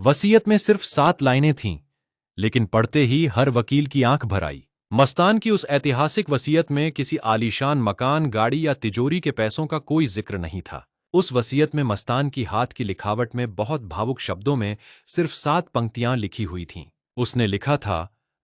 वसीयत में सिर्फ 7 लाइनें थीं, लेकिन पढ़ते ही हर वकील की आंख भर आई। मस्तान की उस ऐतिहासिक वसीयत में किसी आलीशान मकान, गाड़ी या तिजोरी के पैसों का कोई जिक्र नहीं था। उस वसीयत में मस्तान की हाथ की लिखावट में बहुत भावुक शब्दों में सिर्फ 7 पंक्तियां लिखी हुई थीं। उसने लिखा था,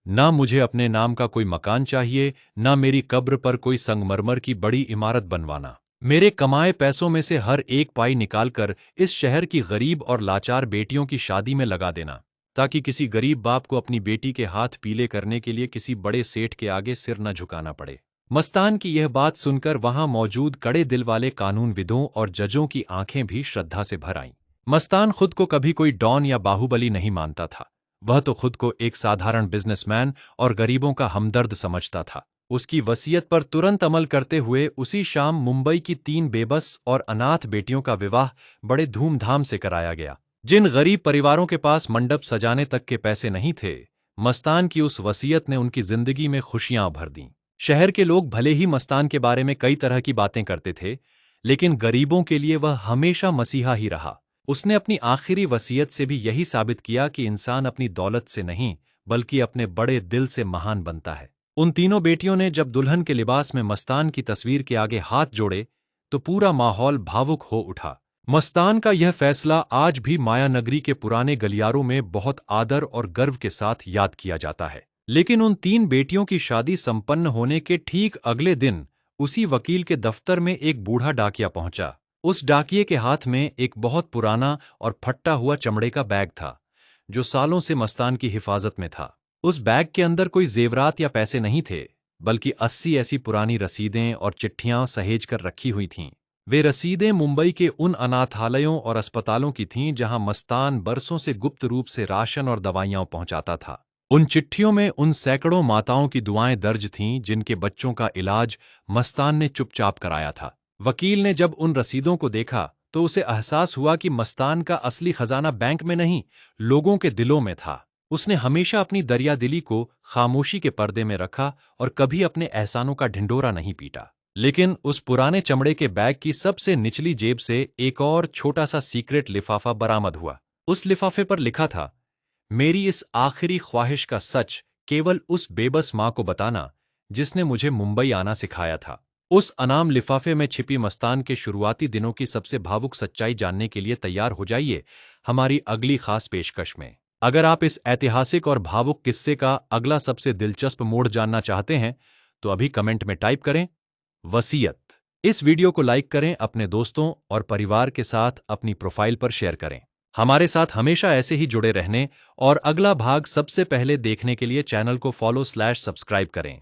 ना मुझे अपने नाम का कोई मकान चाहिए, ना मेरी कब्र पर कोई संगमरमर की बड़ी इमारत बनवाना। मेरे कमाए पैसों में से हर एक पाई निकालकर इस शहर की गरीब और लाचार बेटियों की शादी में लगा देना, ताकि किसी गरीब बाप को अपनी बेटी के हाथ पीले करने के लिए किसी बड़े सेठ के आगे सिर न झुकाना पड़े। मस्तान की यह बात सुनकर वहां मौजूद कड़े दिल वाले कानूनविदों और जजों की आंखें भी श्रद्धा से भर आईं। मस्तान खुद को कभी कोई डॉन या बाहुबली नहीं मानता था। वह तो खुद को एक साधारण बिजनेसमैन और गरीबों का हमदर्द समझता था। उसकी वसीयत पर तुरंत अमल करते हुए उसी शाम मुंबई की 3 बेबस और अनाथ बेटियों का विवाह बड़े धूमधाम से कराया गया। जिन गरीब परिवारों के पास मंडप सजाने तक के पैसे नहीं थे, मस्तान की उस वसीयत ने उनकी जिंदगी में खुशियां भर दीं। शहर के लोग भले ही मस्तान के बारे में कई तरह की बातें करते थे, लेकिन गरीबों के लिए वह हमेशा मसीहा ही रहा। उसने अपनी आखिरी वसीयत से भी यही साबित किया कि इंसान अपनी दौलत से नहीं, बल्कि अपने बड़े दिल से महान बनता है। उन तीनों बेटियों ने जब दुल्हन के लिबास में मस्तान की तस्वीर के आगे हाथ जोड़े, तो पूरा माहौल भावुक हो उठा। मस्तान का यह फैसला आज भी मायानगरी के पुराने गलियारों में बहुत आदर और गर्व के साथ याद किया जाता है। लेकिन उन 3 बेटियों की शादी संपन्न होने के ठीक अगले दिन उसी वकील के दफ्तर में एक बूढ़ा डाकिया पहुंचा। उस डाकिये के हाथ में एक बहुत पुराना और फटा हुआ चमड़े का बैग था, जो सालों से मस्तान की हिफाजत में था। उस बैग के अंदर कोई जेवरात या पैसे नहीं थे, बल्कि 80 ऐसी पुरानी रसीदें और चिट्ठियां सहेज कर रखी हुई थीं। वे रसीदें मुंबई के उन अनाथालयों और अस्पतालों की थीं जहां मस्तान बरसों से गुप्त रूप से राशन और दवाइयां पहुंचाता था। उन चिट्ठियों में उन सैकड़ों माताओं की दुआएं दर्ज थीं जिनके बच्चों का इलाज मस्तान ने चुपचाप कराया था। वकील ने जब उन रसीदों को देखा, तो उसे एहसास हुआ कि मस्तान का असली खजाना बैंक में नहीं, लोगों के दिलों में था। उसने हमेशा अपनी दरियादिली को खामोशी के पर्दे में रखा और कभी अपने एहसानों का ढिंढोरा नहीं पीटा। लेकिन उस पुराने चमड़े के बैग की सबसे निचली जेब से एक और छोटा सा सीक्रेट लिफाफा बरामद हुआ। उस लिफाफे पर लिखा था, मेरी इस आखिरी ख्वाहिश का सच केवल उस बेबस मां को बताना जिसने मुझे मुंबई आना सिखाया था। उस अनाम लिफाफे में छिपी मस्तान के शुरुआती दिनों की सबसे भावुक सच्चाई जानने के लिए तैयार हो जाइए हमारी अगली खास पेशकश में। अगर आप इस ऐतिहासिक और भावुक किस्से का अगला सबसे दिलचस्प मोड़ जानना चाहते हैं, तो अभी कमेंट में टाइप करें, वसीयत। इस वीडियो को लाइक करें, अपने दोस्तों और परिवार के साथ अपनी प्रोफाइल पर शेयर करें। हमारे साथ हमेशा ऐसे ही जुड़े रहने और अगला भाग सबसे पहले देखने के लिए चैनल को फॉलो/सब्सक्राइब करें।